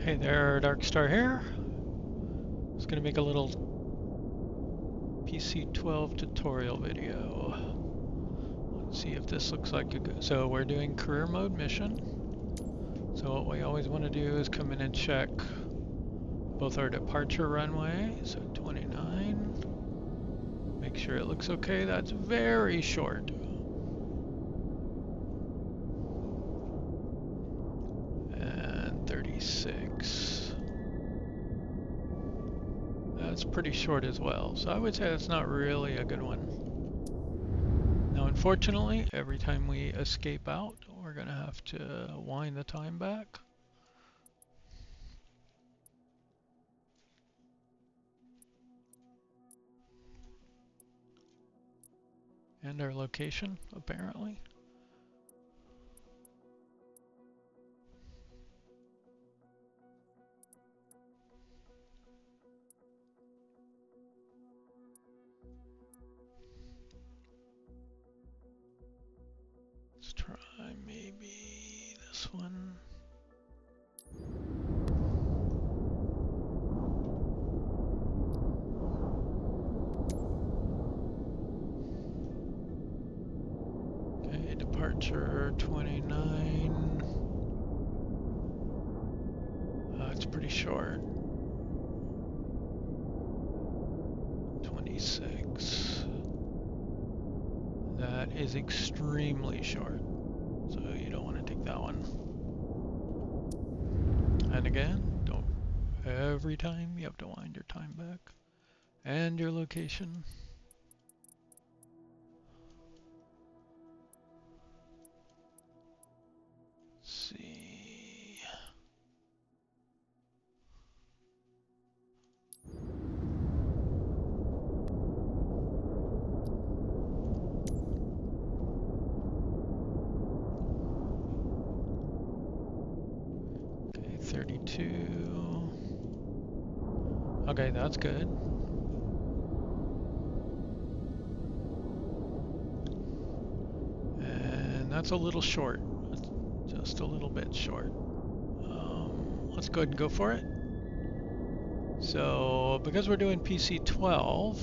Hey there, Darkstar here. I was going to make a little PC-12 tutorial video. Let's see if this looks like a good... So we're doing career mode mission. So what we always want to do is come in and check both our departure runway, so 29. Make sure it looks okay. That's very short. And 36. That's pretty short as well. So I would say that's not really a good one. Now, unfortunately, every time we escape out, we're going to have to wind the time back. And our location, apparently. Let's try maybe this one. Okay, departure 29. It's pretty short. 26. That is extremely short. So you don't want to take that one. And again, don't every time you have to wind your time back. And your location. Let's see. Okay, 32. Okay, that's good. And that's a little short. Just a little bit short. Let's go ahead and go for it. So, because we're doing PC-12,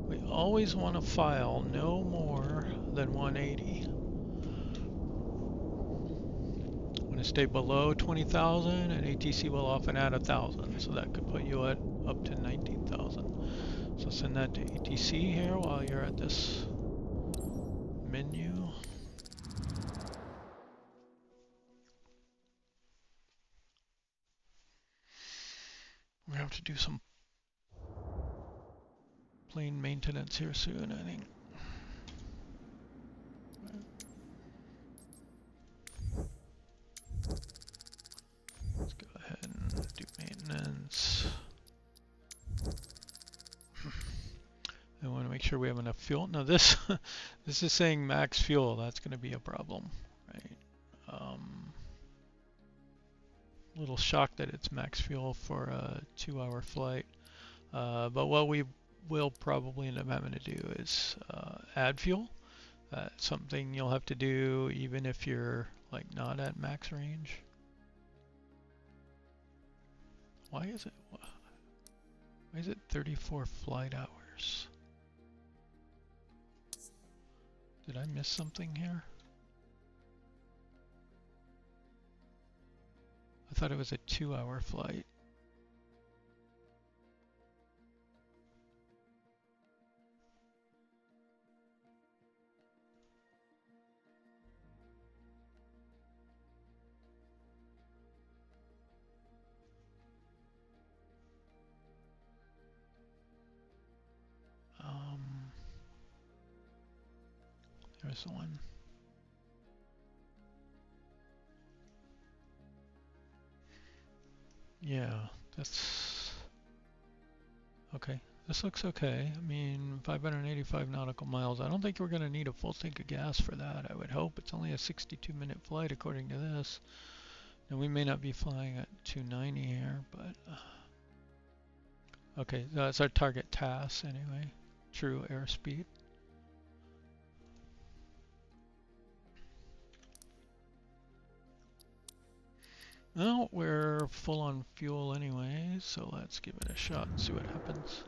we always want to file no more than 180. Want to stay below 20,000, and ATC will often add 1,000, so that could put you at up to 19,000. So send that to ATC here while you're at this menu. We're going to have to do some plane maintenance here soon, I think. Let's go ahead and do maintenance. I want to make sure we have enough fuel. Now this, this is saying max fuel. That's going to be a problem, right? A little shocked that it's max fuel for a 2-hour flight. But what we will probably end up having to do is add fuel. Something you'll have to do even if you're like not at max range. Why is it 34 flight hours? Did I miss something here? I thought it was a 2-hour flight. There's the one. Yeah, that's okay. This looks okay. I mean, 585 nautical miles. I don't think we're going to need a full tank of gas for that. I would hope. It's only a 62-minute flight according to this. And we may not be flying at 290 here, but okay, that's our target TAS anyway. True airspeed. Well, we're full on fuel anyway, so let's give it a shot and see what happens.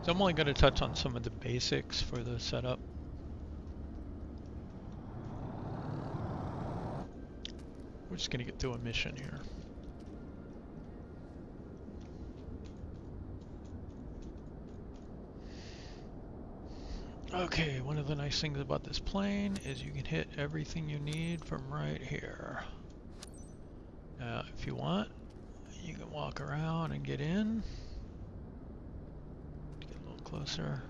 So I'm only going to touch on some of the basics for the setup. We're just going to get through a mission here. Okay, one of the nice things about this plane is you can hit everything you need from right here. Now, if you want, you can walk around and get in. Get a little closer.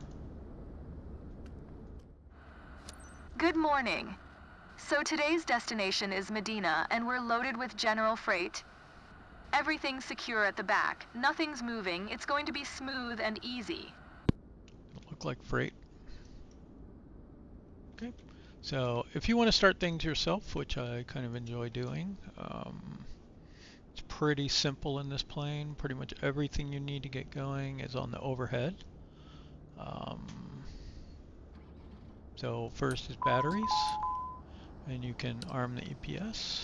Good morning. So today's destination is Medina, and we're loaded with general freight. Everything's secure at the back. Nothing's moving. It's going to be smooth and easy. It'll look like freight. Okay. So if you want to start things yourself, which I kind of enjoy doing, it's pretty simple in this plane. Pretty much everything you need to get going is on the overhead. So first is batteries, and you can arm the EPS.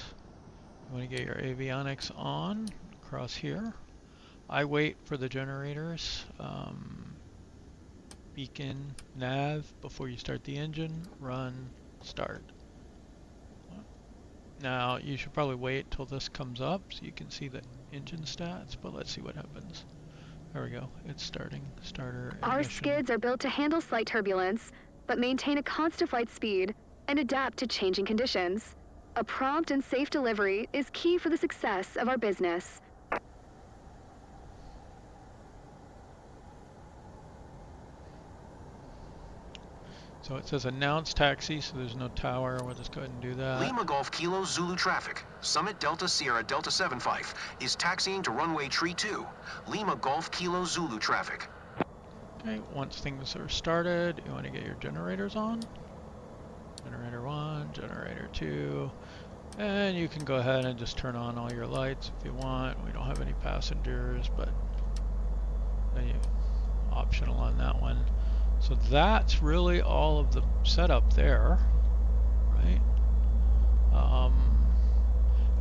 You want to get your avionics on across here. I wait for the generators, beacon, nav, before you start the engine, run, start. Now you should probably wait till this comes up so you can see the engine stats, but let's see what happens. There we go, it's starting. Starter ignition. Our skids are built to handle slight turbulence, but maintain a constant flight speed and adapt to changing conditions. A prompt and safe delivery is key for the success of our business. So it says announce taxi, so there's no tower. We'll just go ahead and do that. Lima Golf Kilo Zulu traffic. Summit Delta Sierra Delta 75 is taxiing to runway tree 2. Lima Golf Kilo Zulu traffic. Okay, once things are started, you want to get your generators on. Generator 1, generator 2, and you can go ahead and just turn on all your lights if you want. We don't have any passengers, but optional on that one. So that's really all of the setup there, right?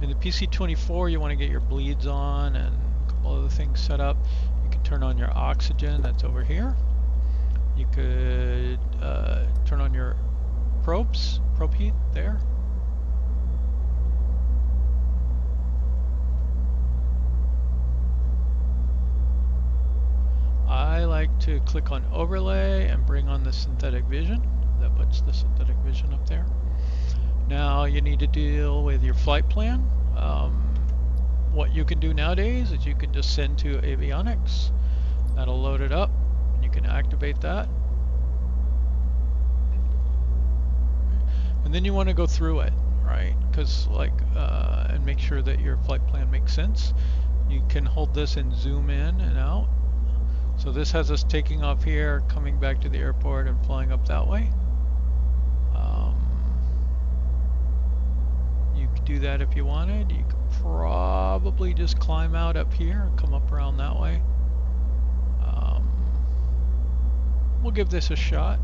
In the PC-24, you want to get your bleeds on and a couple other things set up. You can turn on your oxygen, that's over here. You could turn on your probe heat there. I like to click on overlay and bring on the synthetic vision. That puts the synthetic vision up there. Now you need to deal with your flight plan. What you can do nowadays is you can just send to avionics. That'll load it up and you can activate that. And then you want to go through it, right? Because and make sure that your flight plan makes sense. You can hold this and zoom in and out. So this has us taking off here, coming back to the airport and flying up that way. You could do that if you wanted. You could probably just climb out up here and come up around that way. We'll give this a shot.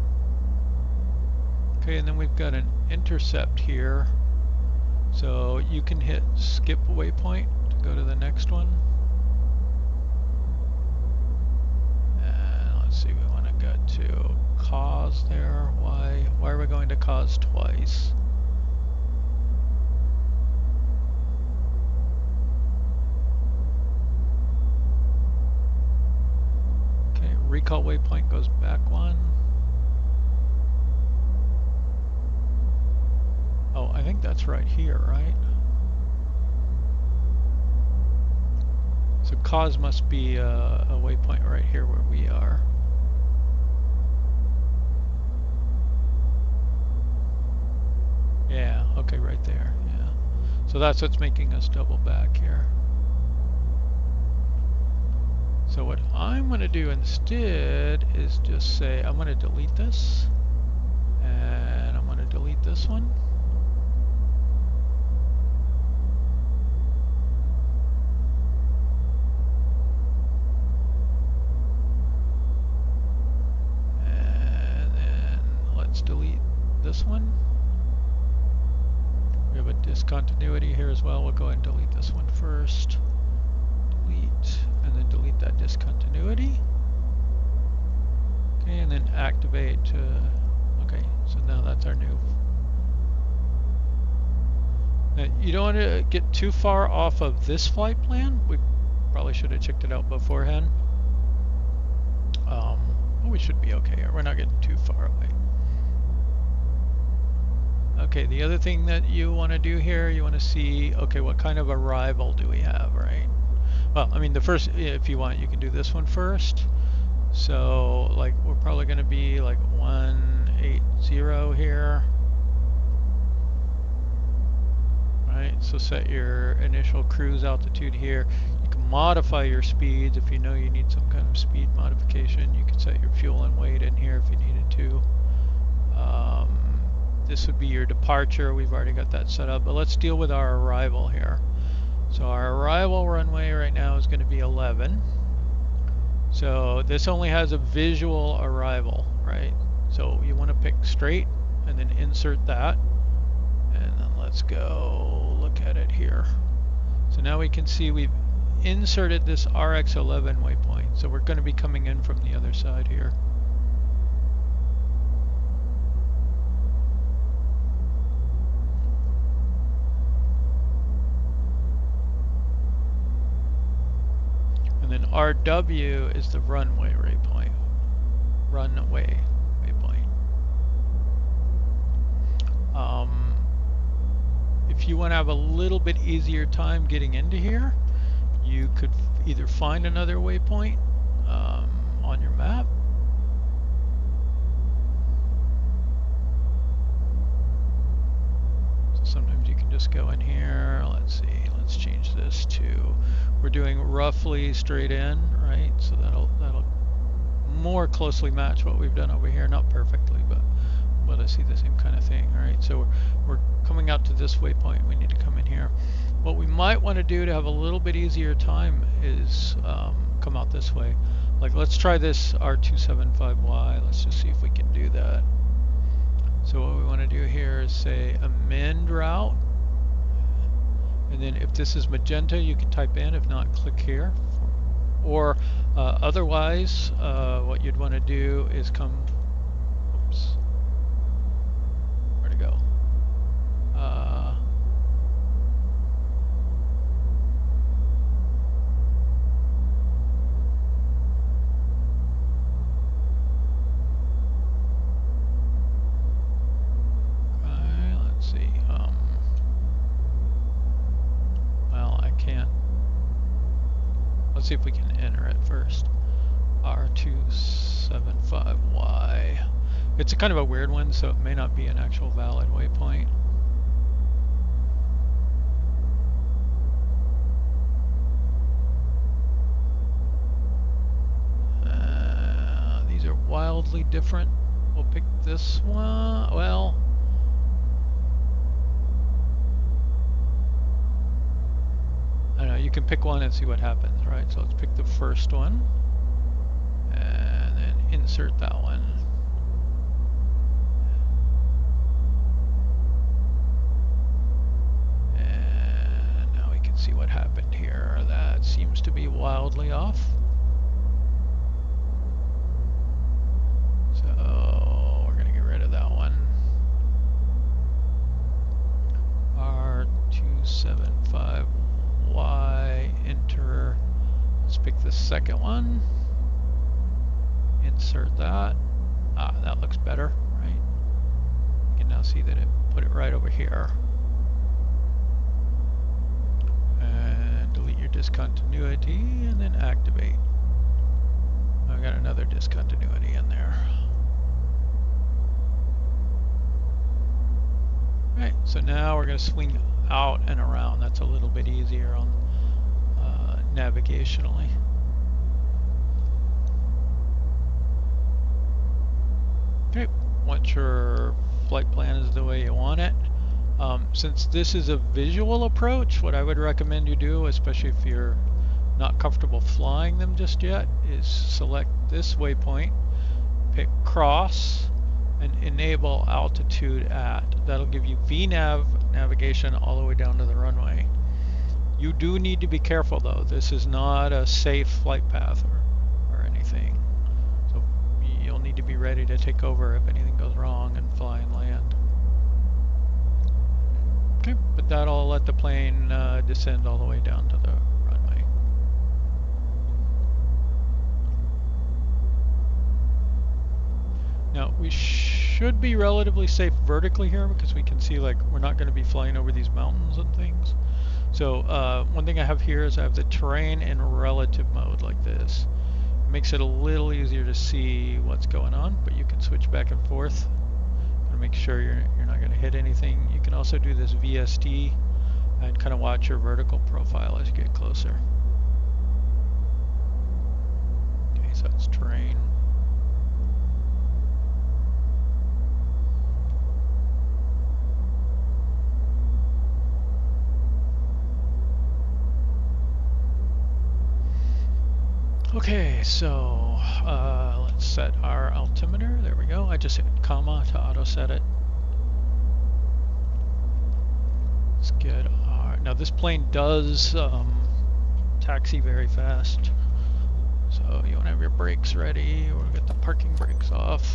Okay, and then we've got an intercept here. So you can hit skip waypoint to go to the next one. Let's see, we want to go to cause there. Why are we going to cause twice? Okay, recall waypoint goes back one. Oh, I think that's right here, right? So cause must be a waypoint right here where we are. Yeah, okay, right there, yeah. So that's what's making us double back here. So what I'm going to do instead is just just say, I'm going to delete this, and I'm going to delete this one. And then let's delete this one. We have a discontinuity here as well. We'll go ahead and delete this one first. Delete, and then delete that discontinuity. Okay, and then activate. Okay, so now that's our new. Now, you don't want to get too far off of this flight plan. We probably should have checked it out beforehand. Well, we should be okay here. We're not getting too far away. Okay, the other thing that you want to do here, you want to see, okay, what kind of arrival do we have, right? Well, I mean, the first, if you want, you can do this one first. So, like, we're probably going to be like 180 here. Right, so set your initial cruise altitude here. You can modify your speeds if you know you need some kind of speed modification. You can set your fuel and weight in here if you needed to. This would be your departure. We've already got that set up, but let's deal with our arrival here. So our arrival runway right now is going to be 11. So this only has a visual arrival, right? So you want to pick straight and then insert that. And then let's go look at it here. So now we can see we've inserted this RX11 waypoint. So we're going to be coming in from the other side here. And then RW is the runway waypoint. Runway waypoint. If you want to have a little bit easier time getting into here, you could either find another waypoint on your map. So sometimes you can just go in here. Let's see. Let's change this to. We're doing roughly straight in, right? So that'll more closely match what we've done over here. Not perfectly, but I see the same kind of thing. All right. So we're coming out to this waypoint. We need to come in here. What we might want to do to have a little bit easier time is come out this way. Like, let's try this R275Y. Let's just see if we can do that. So what we want to do here is say amend route. And then if this is magenta, you can type in. If not, click here. Or otherwise, what you'd want to do is come, oops, where to go? Let's see. Well, I can't. Let's see if we can enter it first. R275Y. It's a kind of a weird one, so it may not be an actual valid waypoint. These are wildly different. We'll pick this one. Well, I don't know, you can pick one and see what happens, right? So let's pick the first one and then insert that one. And now we can see what happened here. That seems to be wildly off. So we're going to get rid of that one. R275Y, enter. Let's pick the second one. Insert that. Ah, that looks better, right? You can now see that it put it right over here. And delete your discontinuity and then activate. I got another discontinuity in there. Alright, so now we're going to swing out and around. That's a little bit easier on navigationally. Okay, once your flight plan is the way you want it, since this is a visual approach, what I would recommend you do, especially if you're not comfortable flying them just yet, is select this waypoint, pick cross, and enable altitude at. That'll give you VNAV navigation all the way down to the runway. You do need to be careful though. This is not a safe flight path or anything. So you'll need to be ready to take over if anything goes wrong and fly and land. Okay, but that'll let the plane descend all the way down to the runway. Now we should be relatively safe vertically here because we can see like we're not going to be flying over these mountains and things. So one thing I have here is I have the terrain in relative mode like this. It makes it a little easier to see what's going on, but you can switch back and forth to make sure you're not going to hit anything. You can also do this VST and kind of watch your vertical profile as you get closer. Okay, so it's terrain. Okay, so let's set our altimeter. There we go. I just hit comma to auto set it. Let's get our, now this plane does taxi very fast. So you want to have your brakes ready. We'll get the parking brakes off.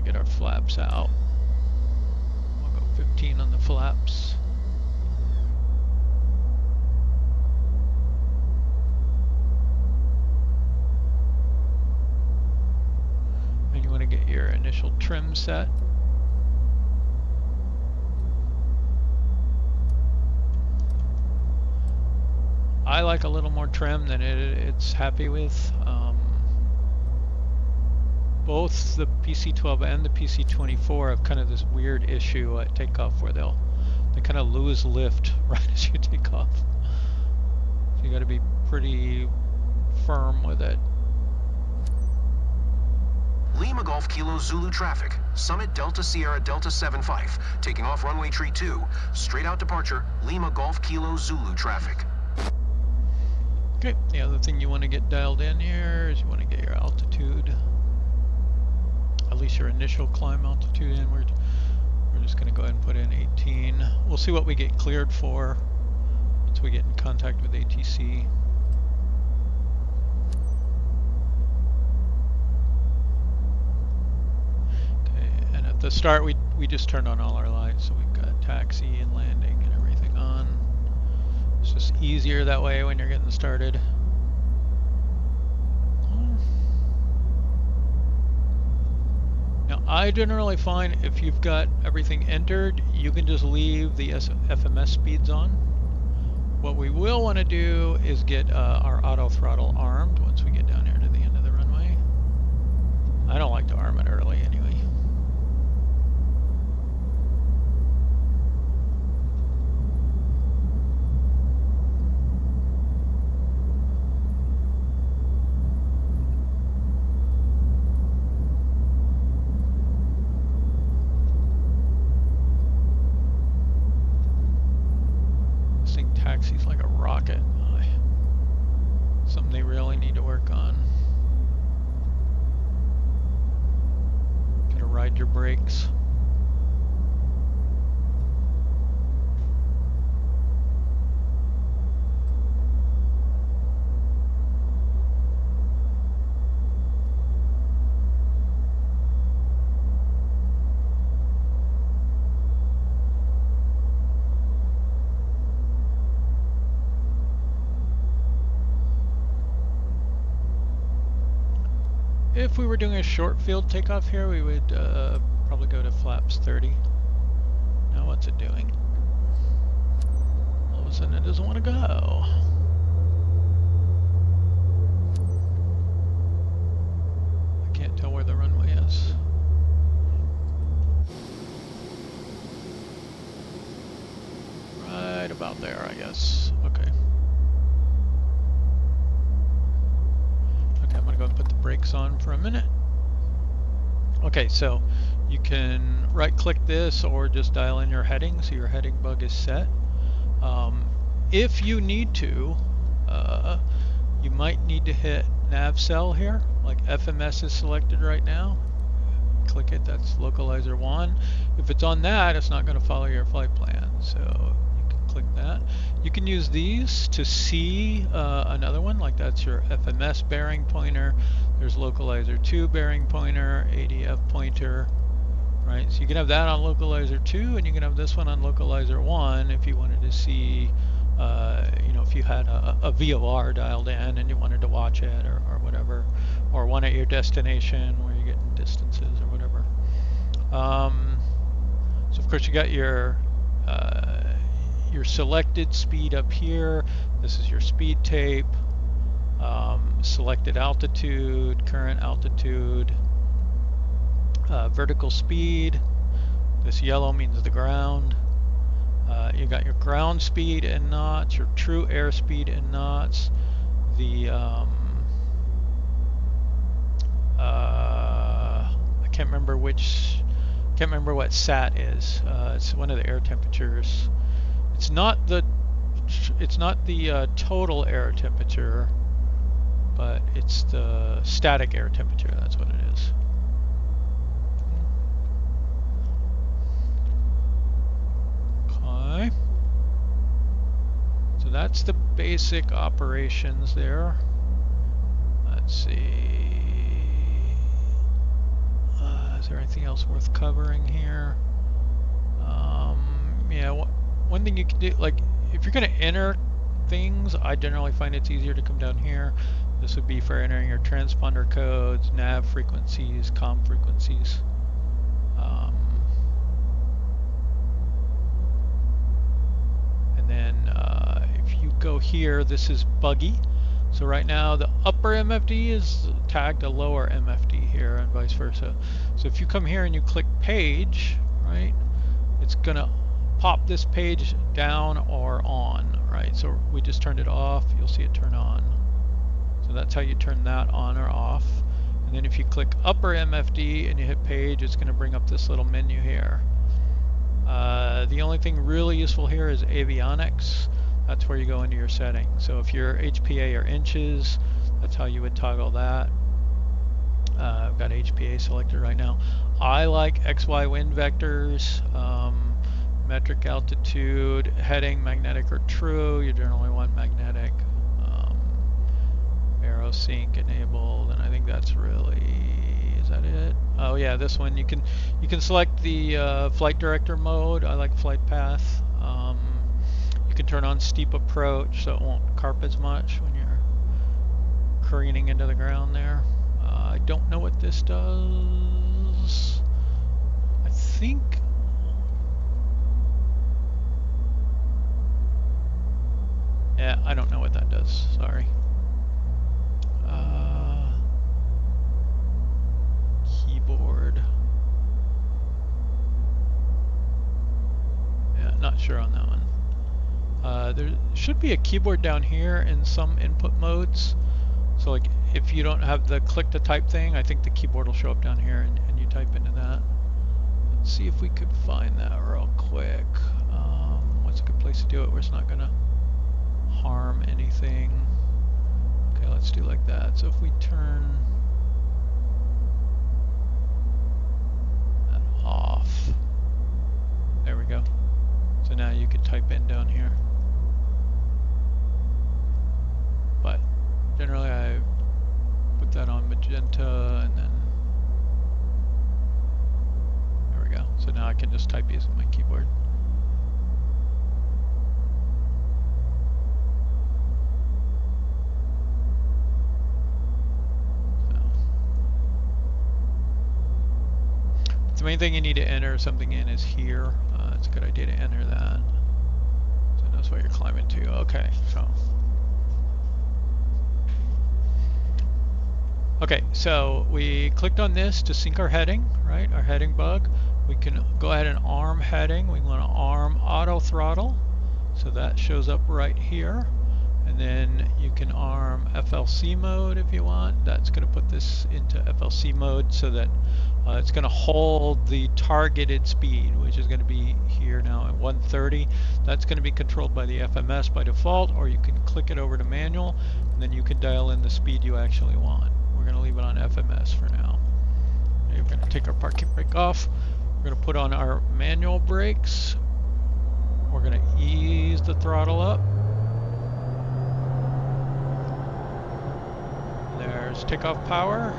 Get our flaps out. We'll go 15 on the flaps. And you want to get your initial trim set. I like a little more trim than it's happy with. Both the PC-12 and the PC-24 have kind of this weird issue at takeoff where they kind of lose lift right as you take off. So you got to be pretty firm with it. Lima Golf Kilo Zulu traffic. Summit Delta Sierra Delta 75. Taking off runway tree 2. Straight out departure. Lima Golf Kilo Zulu traffic. Okay, the other thing you want to get dialed in here is you want to get your altitude. At least your initial climb altitude in. We're just going to go ahead and put in 18. We'll see what we get cleared for once we get in contact with ATC. Okay, and at the start we just turned on all our lights, so we've got taxi and landing and everything on. It's just easier that way when you're getting started. Now, I generally find if you've got everything entered, you can just leave the FMS speeds on. What we will want to do is get our auto throttle armed once we get down here to the end of the runway. I don't like to arm it early anyway. Taxi's like a rocket. Something they really need to work on. Gotta ride your brakes. If we were doing a short field takeoff here, we would probably go to flaps 30. Now what's it doing? All of a sudden it doesn't want to go. I can't tell where the runway is. there, I guess. Okay. Okay, I'm gonna go and put the brakes on for a minute. Okay, so you can right-click this or just dial in your heading, so your heading bug is set. If you need to, you might need to hit nav cell here, like FMS is selected right now. Click it, that's localizer 1. If it's on that, it's not going to follow your flight plan, so you can click that. You can use these to see another one, like that's your FMS bearing pointer. There's localizer 2 bearing pointer, ADF pointer, right? So you can have that on localizer 2, and you can have this one on localizer 1 if you wanted to see, you know, if you had a VOR dialed in and you wanted to watch it or whatever, or one at your destination where you're getting distances or whatever. So of course you got your selected speed up here. This is your speed tape, selected altitude, current altitude, vertical speed. This yellow means the ground. You got your ground speed in knots, your true airspeed in knots, the I can't remember what SAT is. It's one of the air temperatures. It's not the total air temperature, but it's the static air temperature. That's what it is. Okay. So that's the basic operations there. Let's see. Is there anything else worth covering here? Yeah, one thing you can do, like if you're going to enter things, I generally find it's easier to come down here. This would be for entering your transponder codes, nav frequencies, comm frequencies. And then if you go here, this is buggy. So right now the upper MFD is tagged a lower MFD here and vice versa. So if you come here and you click page, right, it's gonna pop this page down or on, right? So we just turned it off, you'll see it turn on. So that's how you turn that on or off. And then if you click upper MFD and you hit page, it's gonna bring up this little menu here. The only thing really useful here is avionics. That's where you go into your settings. So if your HPA are inches, that's how you would toggle that. I've got HPA selected right now. I like XY wind vectors, metric altitude, heading, magnetic or true. You generally want magnetic. Aero sync enabled, and I think that's really, is that it? Oh yeah, this one you can select the flight director mode. I like flight path. You can turn on steep approach so it won't carp as much when you're careening into the ground there. I don't know what this does. I think yeah, I don't know what that does, sorry. Keyboard. Yeah, not sure on that one. There should be a keyboard down here in some input modes. So like if you don't have the click to type thing, I think the keyboard will show up down here and you type into that. Let's see if we could find that real quick. What's a good place to do it where it's not gonna harm anything? Okay, let's do like that. So if we turn that off, there we go. So now you could type in down here. But generally I put that on magenta and then there we go. So now I can just type using my keyboard. The main thing you need to enter something in is here. It's a good idea to enter that. So that's what you're climbing to. Okay, so. Okay, so we clicked on this to sync our heading, right? Our heading bug. We can go ahead and arm heading. We want to arm auto throttle. So that shows up right here. And then you can arm FLC mode if you want. That's going to put this into FLC mode so that it's going to hold the targeted speed, which is going to be here now at 130. That's going to be controlled by the FMS by default, or you can click it over to manual, and then you can dial in the speed you actually want. We're going to leave it on FMS for now. Okay, we're going to take our parking brake off. We're going to put on our manual brakes. We're going to ease the throttle up. There's takeoff power.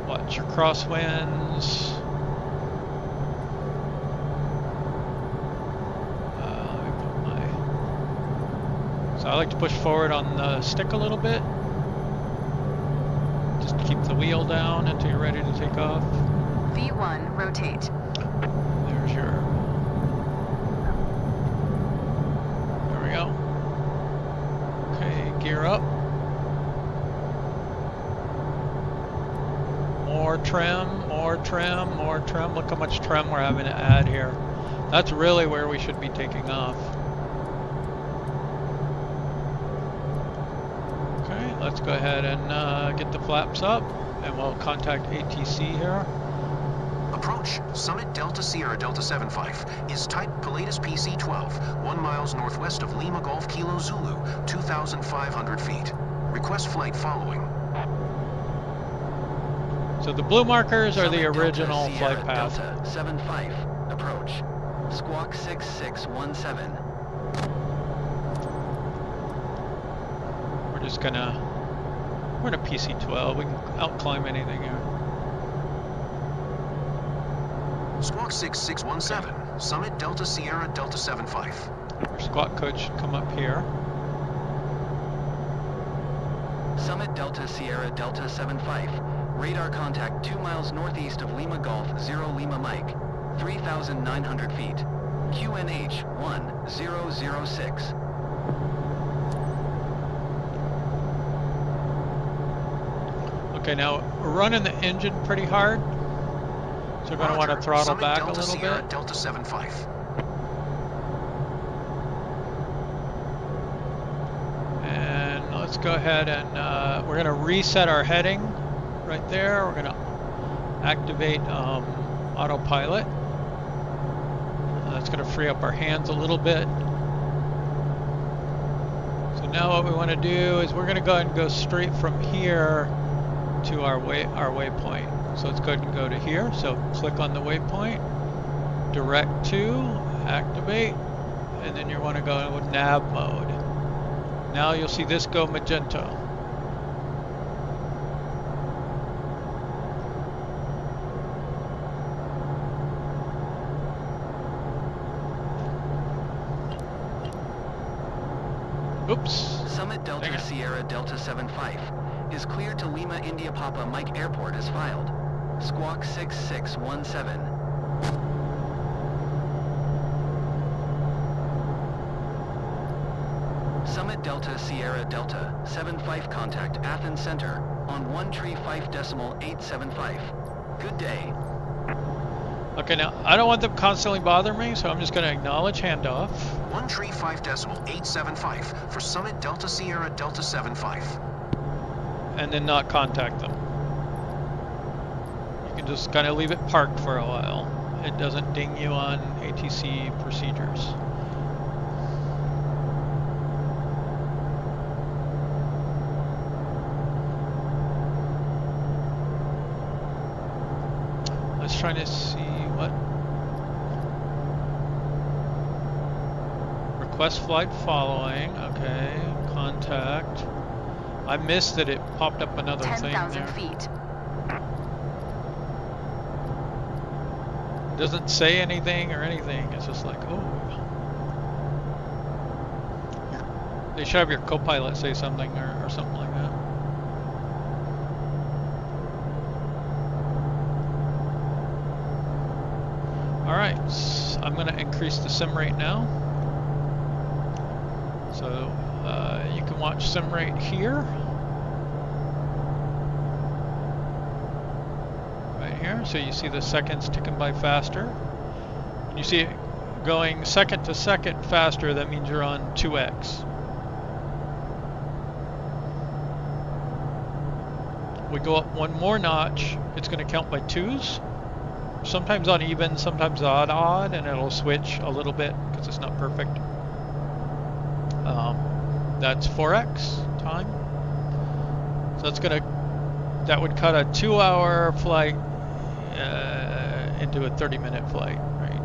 Watch your crosswinds. So I like to push forward on the stick a little bit. Just keep the wheel down until you're ready to take off. V1, rotate. There's your... There we go. Okay, gear up. More trim, more trim, more trim. Look how much trim we're having to add here. That's really where we should be taking off. Okay, let's go ahead and get the flaps up, and we'll contact ATC here. Approach Summit Delta Sierra Delta 75 is type Pilatus PC-12, 1 miles northwest of Lima Golf Kilo Zulu, 2,500 feet. Request flight following. So the blue markers are Summit the original Delta flight Sierra path. Delta 75, approach. Squawk 6617. We're just gonna, we're in a PC-12. We can outclimb anything here. Squawk 6617, Okay. Summit Delta Sierra Delta 75. Our squawk code should come up here. Summit Delta Sierra Delta 75. Radar contact 2 miles northeast of Lima Golf 0 Lima Mike. 3,900 feet. QNH 1006. Okay, now we're running the engine pretty hard. So we're going to want to throttle Summit back Delta a little Sierra bit. Delta 75. And let's go ahead and we're going to reset our heading right there. We're going to activate autopilot. That's going to free up our hands a little bit. So now what we want to do is we're going to go ahead and go straight from here to our waypoint. So let's go ahead and go to here. So click on the waypoint, direct to, activate, and then you want to go with nav mode. Now you'll see this go magenta. Oops. Summit Delta Sierra Delta 75 is cleared to Lima India Papa Mike Airport as filed. Squawk 6617. Summit Delta Sierra Delta 75 contact Athens Center on 135.875. Good day. Okay, now I don't want them constantly bothering me, so I'm just going to acknowledge handoff. 135.875 for Summit Delta Sierra Delta 75. And then not contact them. You can just kind of leave it parked for a while. It doesn't ding you on ATC procedures. Let's try to see what. Request flight following. Okay, contact. I missed that it popped up another thing there. 10,000 feet. It doesn't say anything or anything. It's just like, oh. They should have your co-pilot say something or something like that. Alright, I'm going to increase the sim rate now. So you can watch sim rate here. Right here, so you see the seconds ticking by faster. When you see it going second to second faster, that means you're on 2x. We go up one more notch, it's going to count by 2s. Sometimes on even, sometimes on odd, and it'll switch a little bit because it's not perfect. That's 4x time. So that would cut a 2-hour flight into a 30-minute flight, right?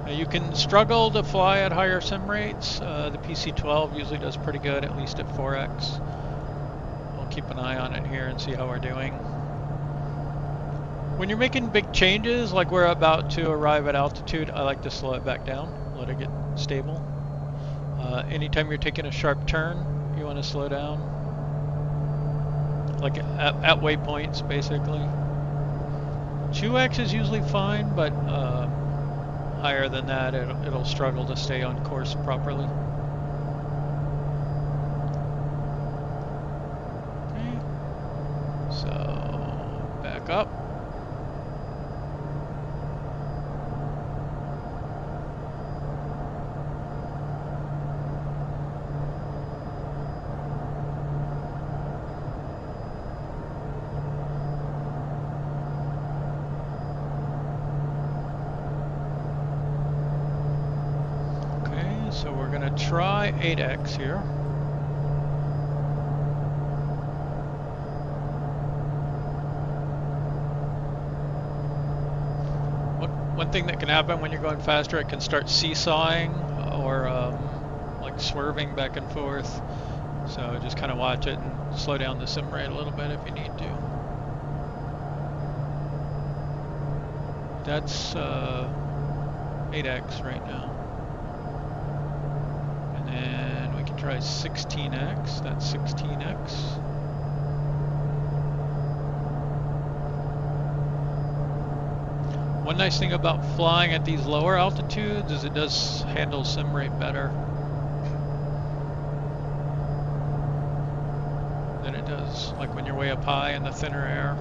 Now you can struggle to fly at higher sim rates. The PC-12 usually does pretty good, at least at 4x. We'll keep an eye on it here and see how we're doing. When you're making big changes, like we're about to arrive at altitude, I like to slow it back down, let it get stable. Anytime you're taking a sharp turn, you want to slow down. Like at waypoints, basically. 2x is usually fine, but higher than that, it'll struggle to stay on course properly. Okay. So, back up. So we're going to try 8x here. One thing that can happen when you're going faster, it can start seesawing or like swerving back and forth. So just kind of watch it and slow down the sim rate a little bit if you need to. That's 8x right now. And we can try 16x, that's 16x. One nice thing about flying at these lower altitudes is it does handle sim rate better than it does like when you're way up high in the thinner air.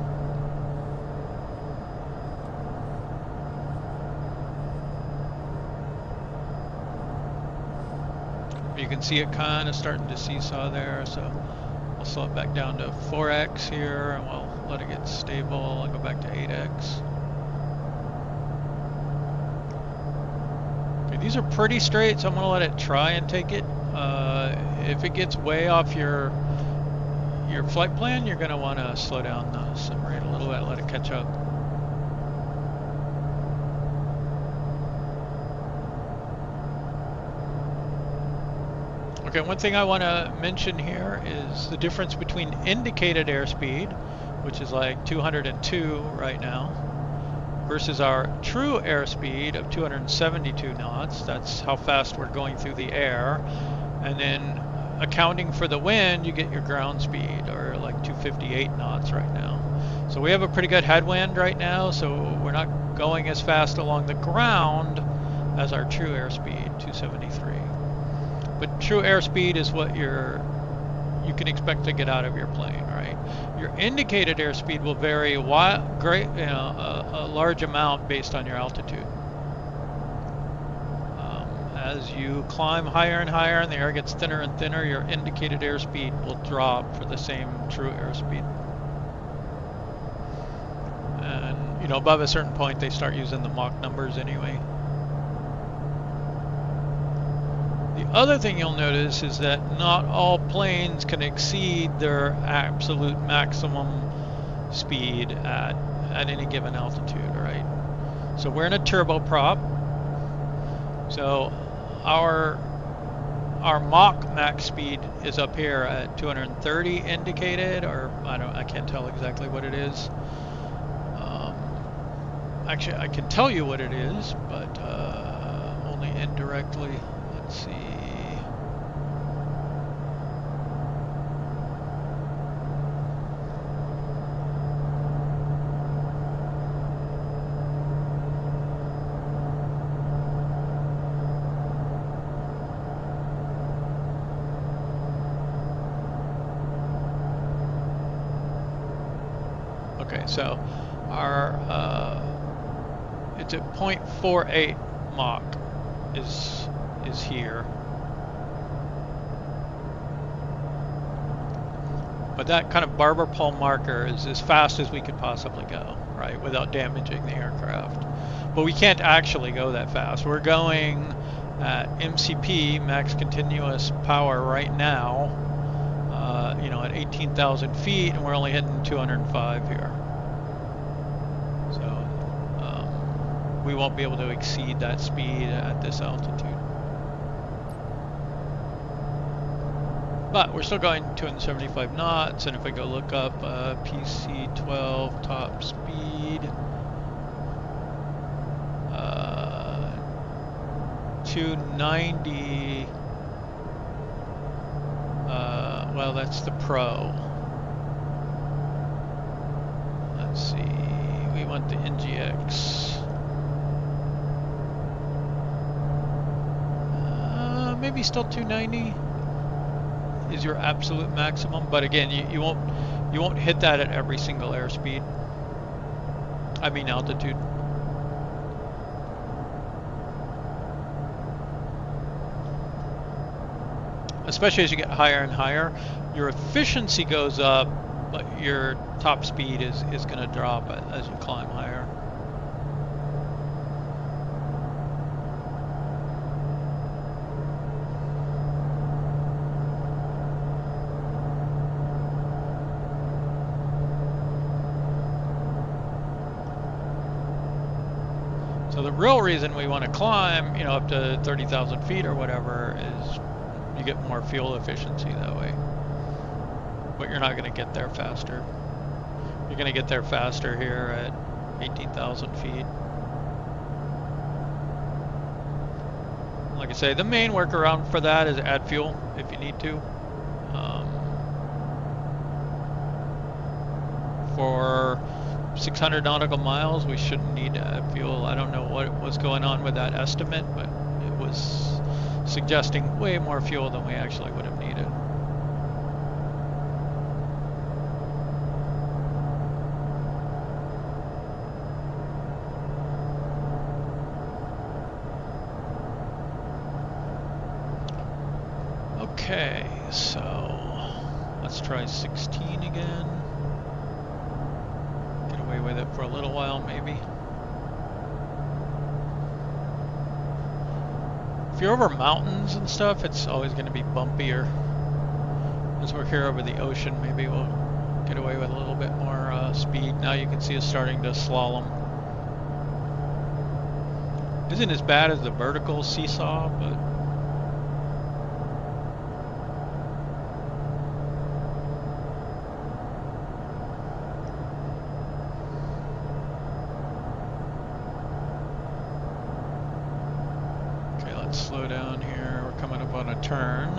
You can see it kind of starting to seesaw there, so I'll slow it back down to 4x here and we'll let it get stable and go back to 8x. Okay, these are pretty straight, so I'm going to let it try and take it. If it gets way off your flight plan, you're going to want to slow down the sim rate a little bit, let it catch up. Okay, one thing I want to mention here is the difference between indicated airspeed, which is like 202 right now, versus our true airspeed of 272 knots. That's how fast we're going through the air. And then accounting for the wind, you get your ground speed, or like 258 knots right now. So we have a pretty good headwind right now, so we're not going as fast along the ground as our true airspeed, 273. But true airspeed is what you can expect to get out of your plane, right? Your indicated airspeed will vary a large amount based on your altitude. As you climb higher and higher and the air gets thinner and thinner, your indicated airspeed will drop for the same true airspeed. And above a certain point, they start using the Mach numbers anyway. The other thing you'll notice is that not all planes can exceed their absolute maximum speed at any given altitude, right? So we're in a turboprop. So our Mach max speed is up here at 230 indicated, or I can't tell exactly what it is. Actually, I can tell you what it is, but only indirectly. Let's see. Okay, so our it's at 0.48 Mach is here. But that kind of barber pole marker is as fast as we could possibly go, right, without damaging the aircraft. But we can't actually go that fast. We're going at MCP, max continuous power, right now, you know, at 18,000 feet, and we're only hitting 205 here. So we won't be able to exceed that speed at this altitude. But we're still going 275 knots, and if I go look up PC-12 top speed, 290, well, that's the Pro. Let's see, we want the NGX. Maybe still 290 is your absolute maximum, but again, you won't hit that at every single airspeed. I mean altitude. Especially as you get higher and higher, your efficiency goes up, but your top speed is going to drop as you climb higher. So the real reason we want to climb, you know, up to 30,000 feet or whatever is you get more fuel efficiency that way. But you're not going to get there faster. You're going to get there faster here at 18,000 feet. Like I say, the main workaround for that is add fuel if you need to. For 600 nautical miles, we shouldn't need to add fuel. I don't know what was going on with that estimate, but it was suggesting way more fuel than we actually would have needed. Okay, so let's try 16 again. Get away with it for a little while, maybe. If you're over mountains and stuff, it's always going to be bumpier. As we're here over the ocean, maybe we'll get away with a little bit more speed. Now you can see us starting to slalom. Isn't as bad as the vertical seesaw, but slow down here. We're coming up on a turn.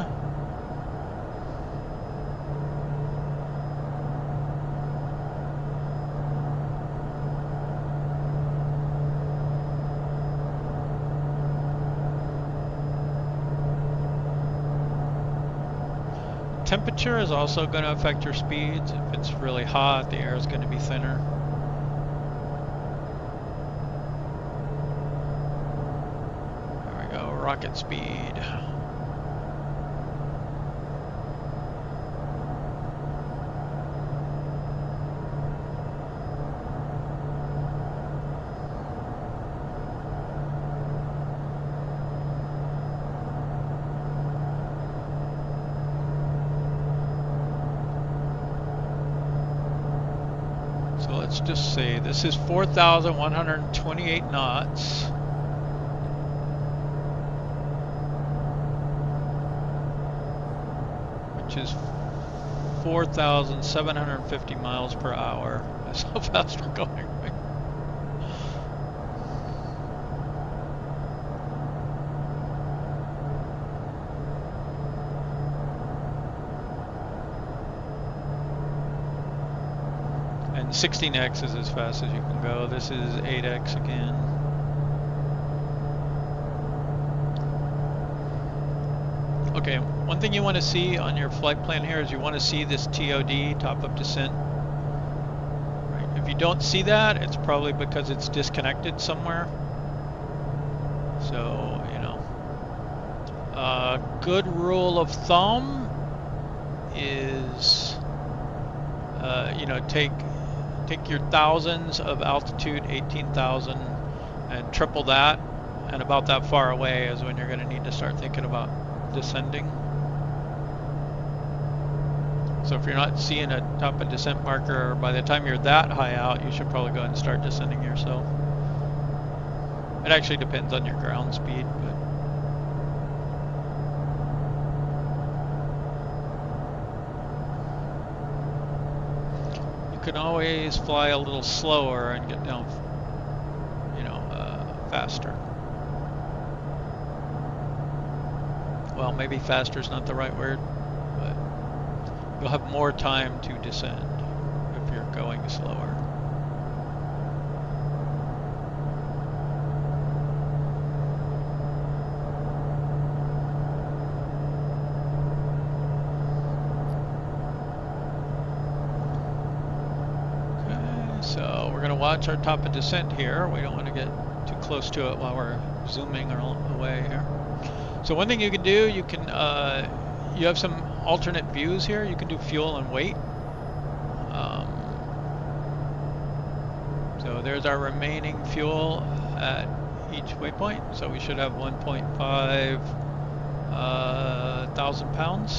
Temperature is also going to affect your speeds. If it's really hot, the air is going to be thinner. Rocket speed. So let's just say this is 4,128 knots. Which is 4,750 miles per hour. That's how fast we're going, right? And 16x is as fast as you can go. This is 8x again. Okay, one thing you want to see on your flight plan here is you want to see this TOD, top of descent. Right. If you don't see that, it's probably because it's disconnected somewhere. So, you know, a good rule of thumb is, you know, take your thousands of altitude, 18,000, and triple that, and about that far away is when you're going to need to start thinking about descending. So if you're not seeing a top of descent marker, by the time you're that high out, you should probably go ahead and start descending yourself. It actually depends on your ground speed, but you can always fly a little slower and get down, you know, faster. Well, maybe faster is not the right word, but you'll have more time to descend if you're going slower. So we're going to watch our top of descent here. We don't want to get too close to it while we're zooming away here. So one thing you can do, you can you have some alternate views here. You can do fuel and weight. So there's our remaining fuel at each waypoint. So we should have 1.5 thousand pounds.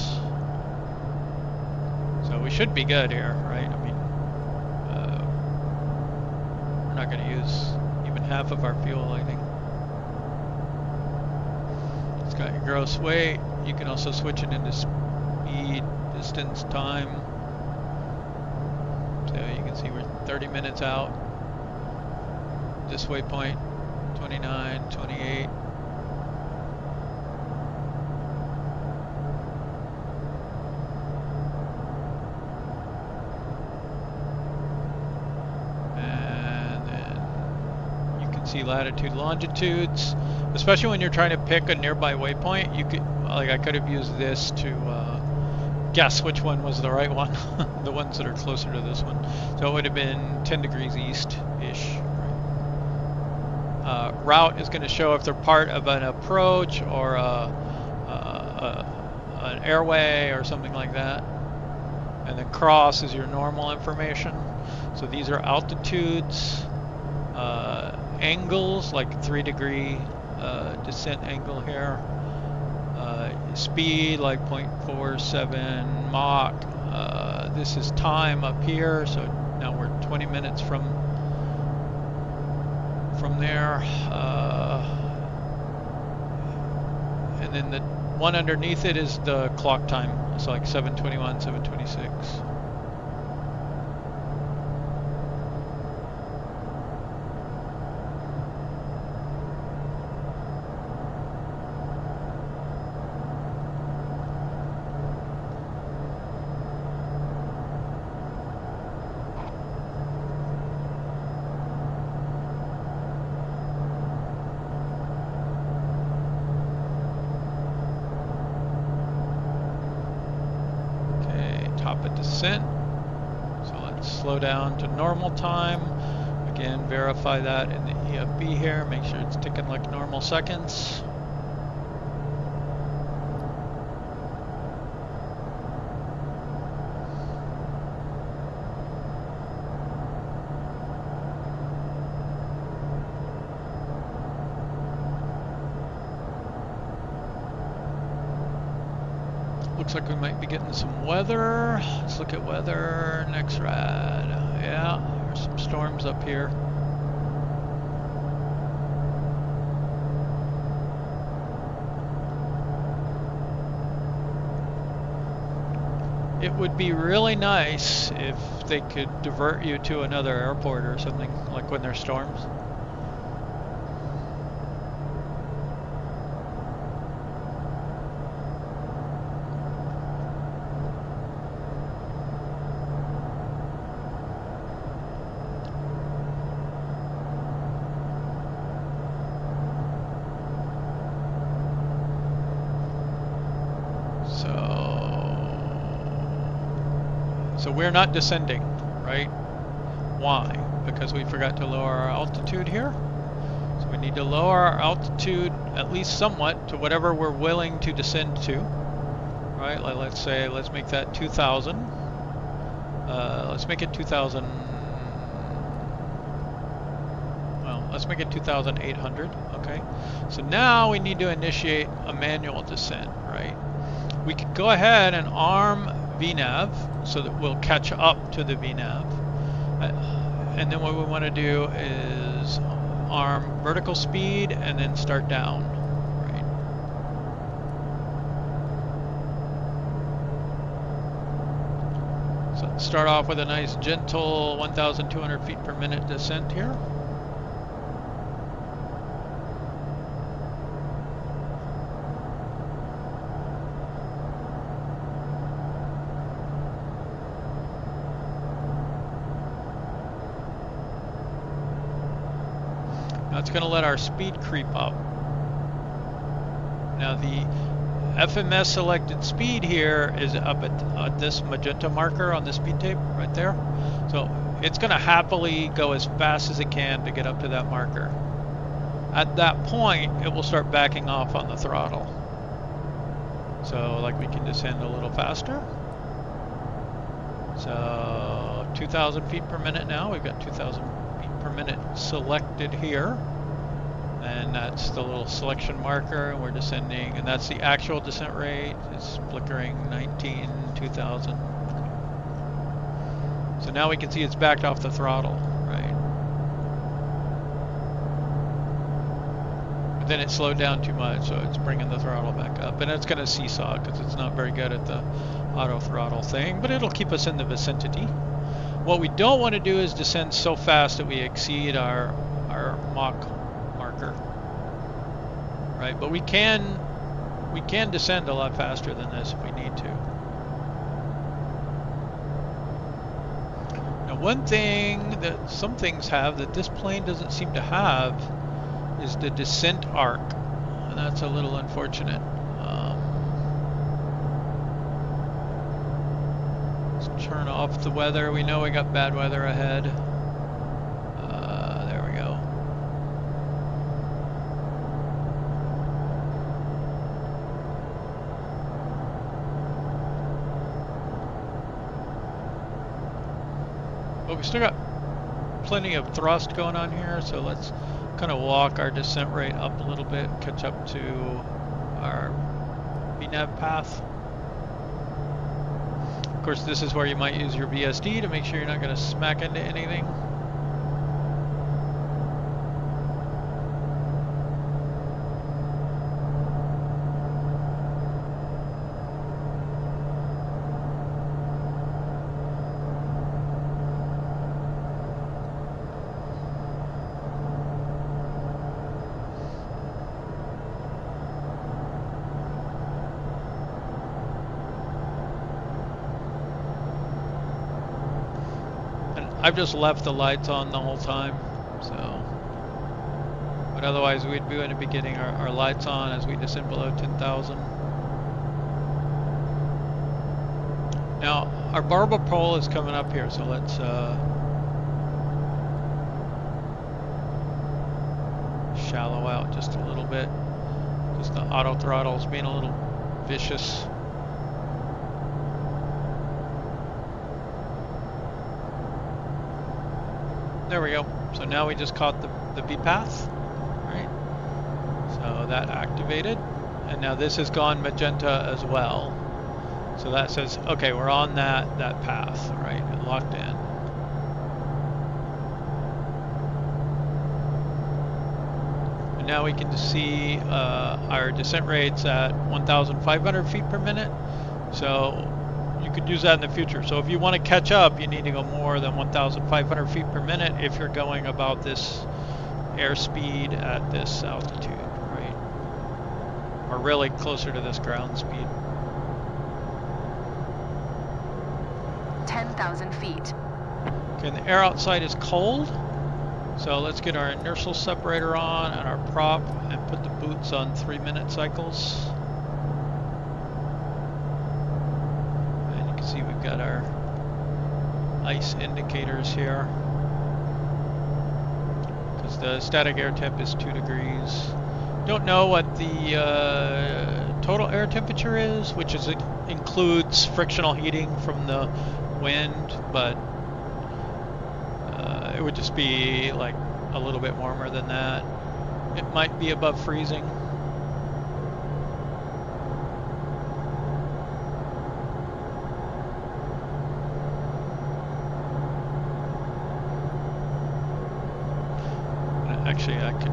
So we should be good here, right? I mean, we're not going to use even half of our fuel, I think. It's got your gross weight. You can also switch it into speed, distance, time. So you can see we're 30 minutes out. This waypoint, 29, 28. See latitude, longitudes, especially when you're trying to pick a nearby waypoint. You could, like, I could have used this to guess which one was the right one, the ones that are closer to this one. So it would have been 10 degrees east-ish. Route is going to show if they're part of an approach or an airway or something like that. And then cross is your normal information. So these are altitudes. Angles, like 3-degree descent angle here. Speed, like 0.47 Mach. This is time up here, so now we're 20 minutes from there. And then the one underneath it is the clock time. It's like 7:21, 7:26. Descent. So let's slow down to normal time. Again, verify that in the EFB here. Make sure it's ticking like normal seconds. Looks like we might be getting some weather. Let's look at weather. Next rad. Yeah, there's some storms up here. It would be really nice if they could divert you to another airport or something, like when there's storms. So we're not descending, right? Why? Because we forgot to lower our altitude here. So we need to lower our altitude at least somewhat to whatever we're willing to descend to. Right? Like, let's say, let's make that 2,000. Let's make it 2,000. Well, let's make it 2,800. Okay. So now we need to initiate a manual descent, right? We could go ahead and arm VNAV so that we'll catch up to the VNAV. And then what we want to do is arm vertical speed and then start down, right? So let's start off with a nice gentle 1,200 feet per minute descent here. Now it's going to let our speed creep up. Now the FMS selected speed here is up at this magenta marker on the speed tape right there. So it's going to happily go as fast as it can to get up to that marker. At that point, it will start backing off on the throttle. So like we can descend a little faster. So 2,000 feet per minute now. We've got 2,000 feet per minute selected here. And that's the little selection marker, and we're descending, and that's the actual descent rate. It's flickering 19, 2,000. So now we can see it's backed off the throttle, right? But then it slowed down too much, so it's bringing the throttle back up. And it's going to seesaw because it's not very good at the auto throttle thing, but it'll keep us in the vicinity. What we don't want to do is descend so fast that we exceed our Mach marker, right? But we can descend a lot faster than this if we need to. Now, one thing that some things have that this plane doesn't seem to have is the descent arc, and that's a little unfortunate. Let's turn off the weather. We know we got bad weather ahead. There we go. But we still got plenty of thrust going on here, so let's kind of walk our descent rate up a little bit, catch up to our VNAV path. Of course, this is where you might use your VSD to make sure you're not going to smack into anything. I've just left the lights on the whole time, so. But otherwise we'd be going to be getting our lights on as we descend below 10,000. Now, our barbell pole is coming up here, so let's shallow out just a little bit. Just the auto throttle is being a little vicious. There we go. So now we just caught the V path, right? So that activated, and now this has gone magenta as well. So that says, okay, we're on that path, right? And locked in. And now we can just see our descent rates at 1,500 feet per minute. So you could use that in the future. So if you want to catch up, you need to go more than 1,500 feet per minute if you're going about this airspeed at this altitude, right? Or really closer to this ground speed. 10,000 feet. Okay, and the air outside is cold. So let's get our inertial separator on and our prop and put the boots on 3-minute cycles. See, we've got our ice indicators here. The static air temp is 2 degrees. Don't know what the total air temperature is, which is includes frictional heating from the wind, but it would just be like a little bit warmer than that. It might be above freezing. Actually, I could,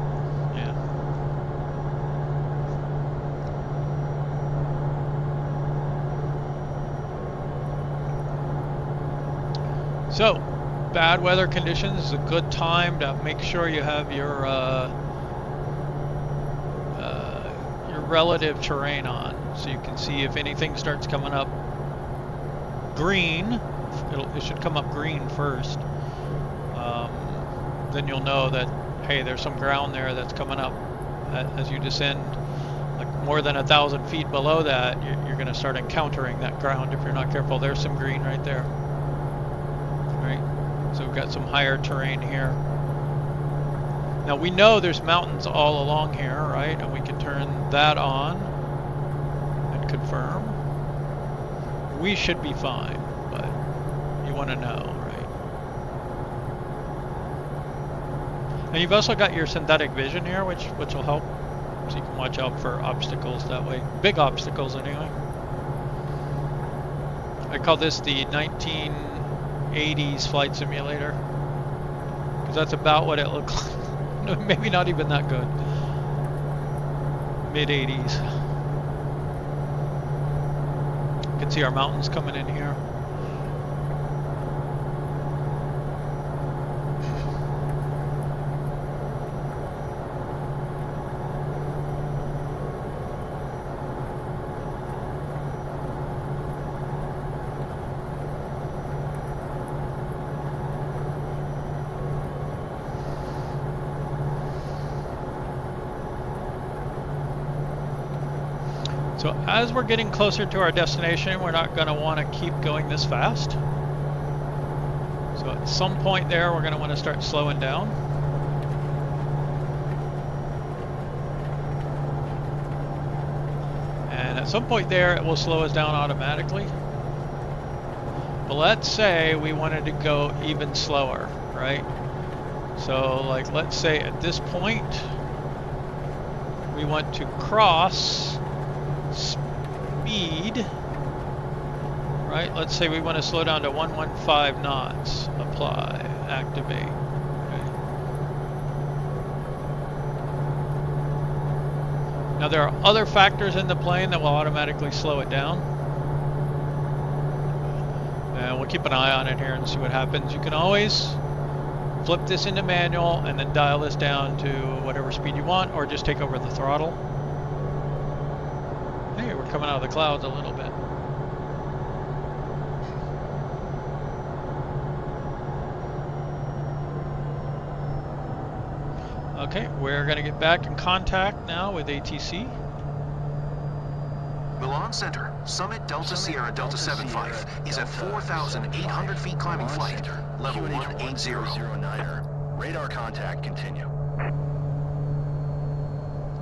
yeah. So, bad weather conditions is a good time to make sure you have your relative terrain on, so you can see if anything starts coming up green. It should come up green first. Then you'll know that, hey, there's some ground there that's coming up. As you descend like more than 1,000 feet below that, you're going to start encountering that ground if you're not careful. There's some green right there. Right? So we've got some higher terrain here. Now we know there's mountains all along here, right? And we can turn that on and confirm. We should be fine, but you want to know, right? And you've also got your synthetic vision here, which will help, so you can watch out for obstacles that way. Big obstacles anyway. I call this the 1980s flight simulator, because that's about what it looked like. Maybe not even that good. Mid-80s. You can see our mountains coming in here. So as we're getting closer to our destination, we're not going to want to keep going this fast. So at some point there, we're going to want to start slowing down. And at some point there, it will slow us down automatically. But let's say we wanted to go even slower, right? So like, let's say at this point, we want to cross speed, right? Let's say we want to slow down to 115 knots. Apply, activate. Okay. Now there are other factors in the plane that will automatically slow it down. And we'll keep an eye on it here and see what happens. You can always flip this into manual and then dial this down to whatever speed you want, or just take over the throttle. Hey, we're coming out of the clouds a little bit. Okay, we're going to get back in contact now with ATC. Milan Center, Summit Delta Sierra Delta 75 is at 4,800 feet climbing flight, level 180. Radar contact continue.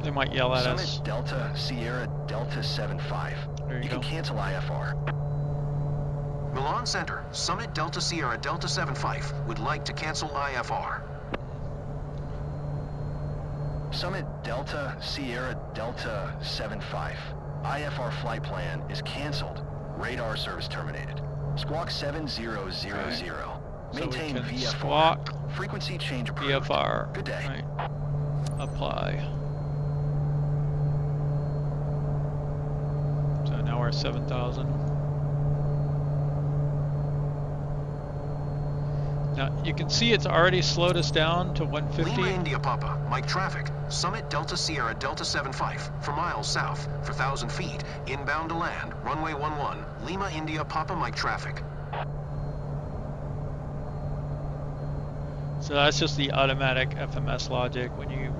They might yell at us. Summit Delta Sierra Delta 75. There you go. Can cancel IFR. Milan Center, Summit Delta Sierra Delta 75 would like to cancel IFR. Summit Delta Sierra Delta 75. IFR flight plan is canceled. Radar service terminated. Squawk 7000. Maintain so we can VFR. squawk Frequency change approved. VFR. Good day. Right. Apply. So now we're at 7,000. Now you can see it's already slowed us down to 150. Lima India Papa, Mike traffic, Summit Delta Sierra Delta 75, for miles south, for 1,000 feet, inbound to land, runway 11, Lima India Papa, Mike traffic. So that's just the automatic FMS logic. When you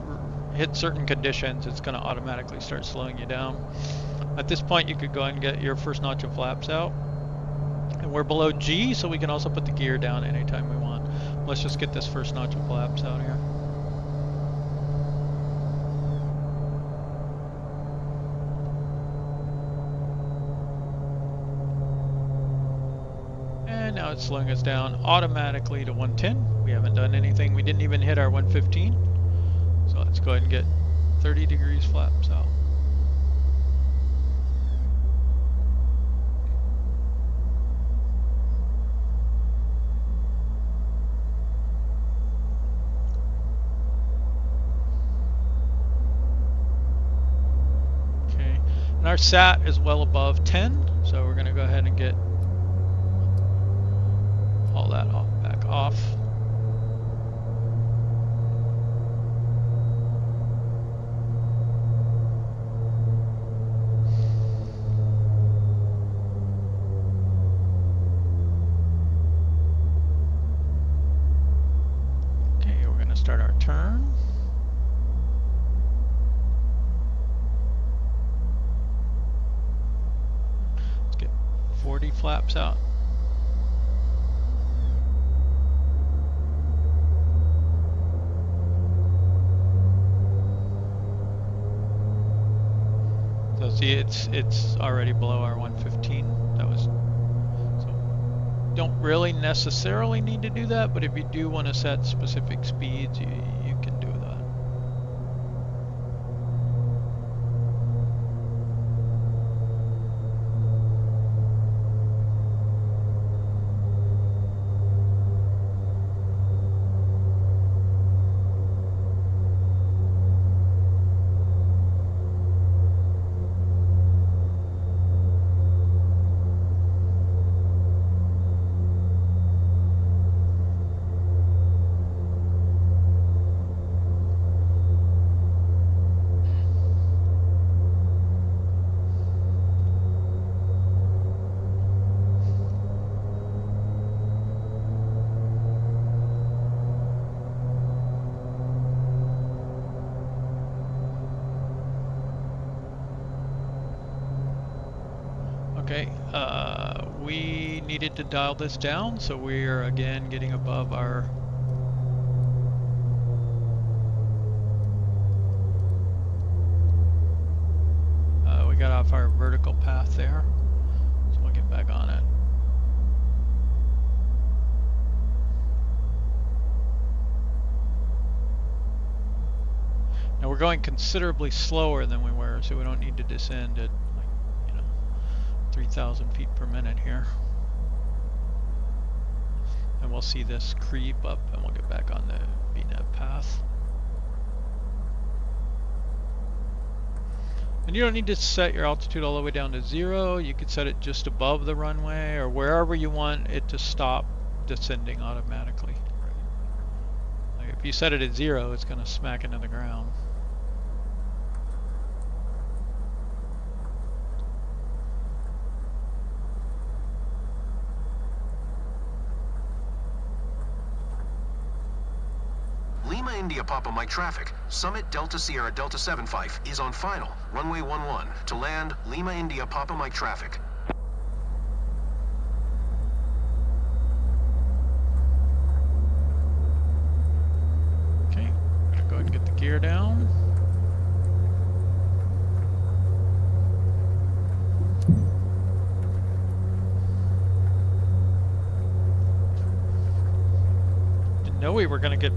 hit certain conditions, it's going to automatically start slowing you down. At this point, you could go ahead and get your first notch of flaps out. And we're below G, so we can also put the gear down anytime we want. Let's just get this first notch of flaps out here. now it's slowing us down automatically to 110. We haven't done anything. We didn't even hit our 115. So let's go ahead and get 30 degrees flaps out. Okay, and our SAT is well above 10, so we're going to go ahead and get all that back off. Okay, we're going to start our turn. Let's get 40 flaps out. So see, it's already below our 115. That was, so don't really necessarily need to do that, but if you do want to set specific speeds, you can do that. Okay, we needed to dial this down, so we are again getting above our we got off our vertical path there, so we'll get back on it. Now we're going considerably slower than we were, so we don't need to descend at 3,000 feet per minute here. And we'll see this creep up and we'll get back on the VNAV path. And you don't need to set your altitude all the way down to 0. You could set it just above the runway or wherever you want it to stop descending automatically. Like if you set it at 0, it's going to smack into the ground. Lima India Papa Mike traffic. Summit Delta Sierra Delta 75 is on final. Runway 11 to land Lima India Papa Mike traffic. Okay, gonna go ahead and get the gear down. Didn't know we were gonna get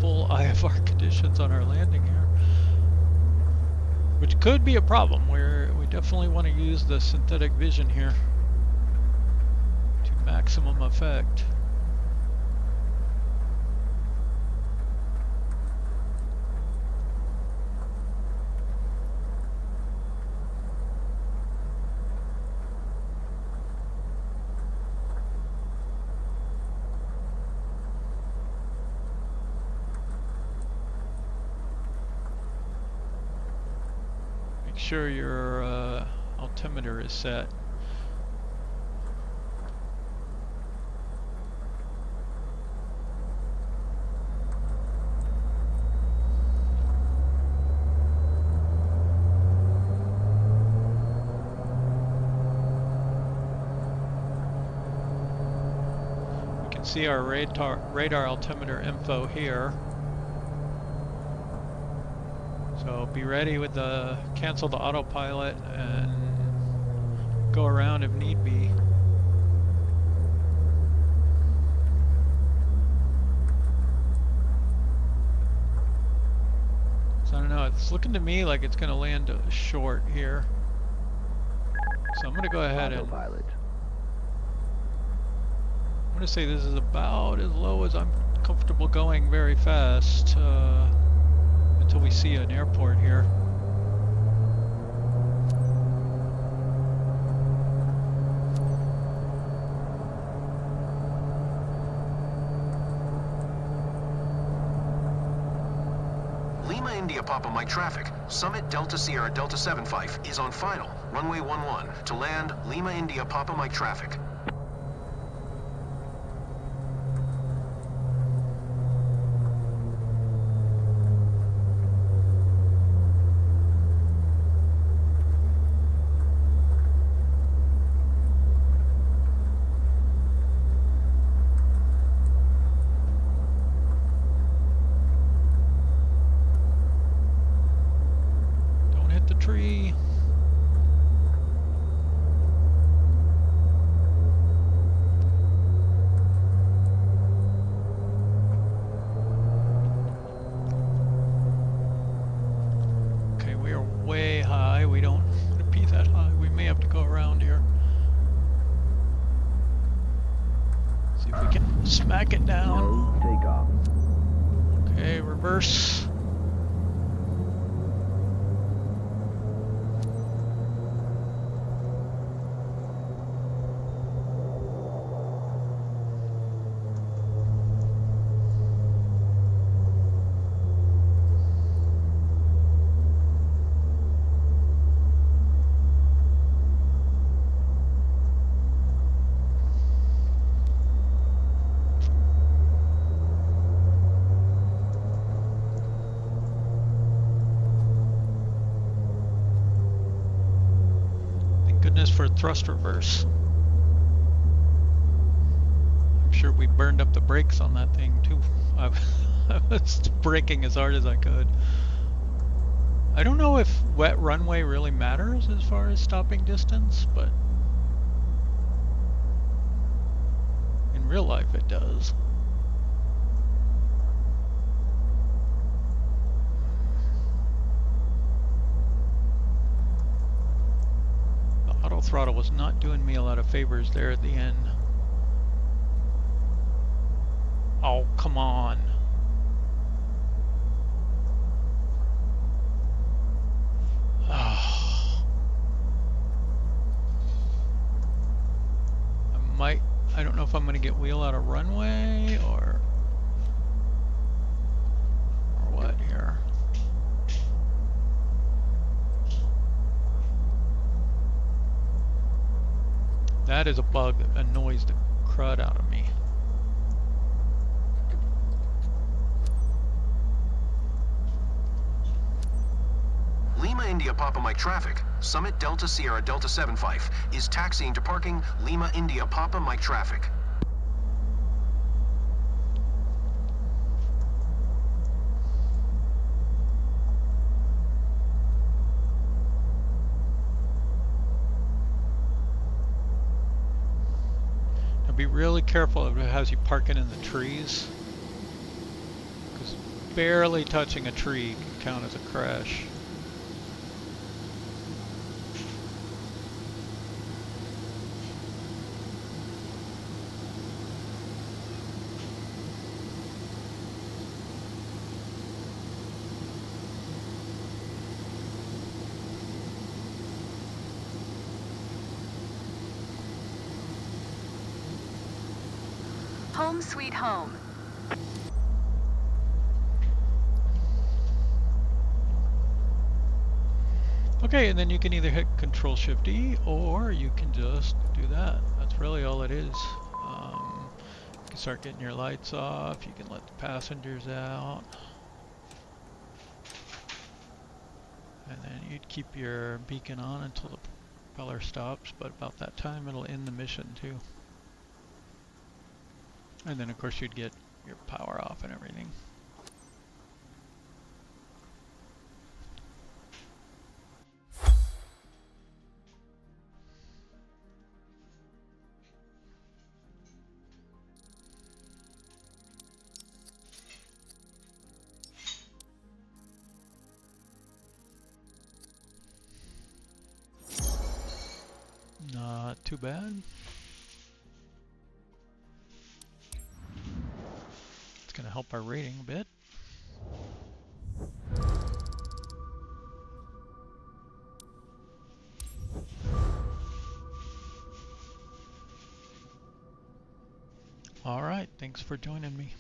full IFR conditions on our landing here, which could be a problem. We definitely want to use the synthetic vision here to maximum effect. Make sure your altimeter is set. We can see our radar altimeter info here. So be ready with the cancel the autopilot and go around if need be. It's looking to me like it's going to land short here. So I'm going to go ahead and... Autopilot. I'm going to say this is about as low as I'm comfortable going very fast until we see an airport here. Lima India Papa Mike traffic. Summit Delta Sierra Delta 75 is on final. Runway 11 to land Lima India Papa Mike traffic. Don't hit the tree. Okay, we are way high. We don't want to be that high. We may have to go around here. See if we can smack it down. Nose takeoff. Okay, reverse. Goodness for thrust reverse. I'm sure we burned up the brakes on that thing too. I was braking as hard as I could. I don't know if wet runway really matters as far as stopping distance, but in real life it does. Auto throttle was not doing me a lot of favors there at the end. Oh, come on. Oh. I don't know if I'm going to get wheel out of runway or what here. That is a bug that annoys the crud out of me. Lima India Papa Mike traffic. Summit Delta Sierra Delta 75 is taxiing to parking Lima India Papa Mike traffic. Be really careful if it has you parking in the trees, because barely touching a tree can count as a crash. Home sweet home. Okay, and then you can either hit Control-Shift-E or you can just do that. That's really all it is. You can start getting your lights off, you can let the passengers out. And then you'd keep your beacon on until the propeller stops, but about that time it'll end the mission too. And then of course you'd get your power off and everything. Not too bad. It's gonna help our rating a bit. All right, thanks for joining me.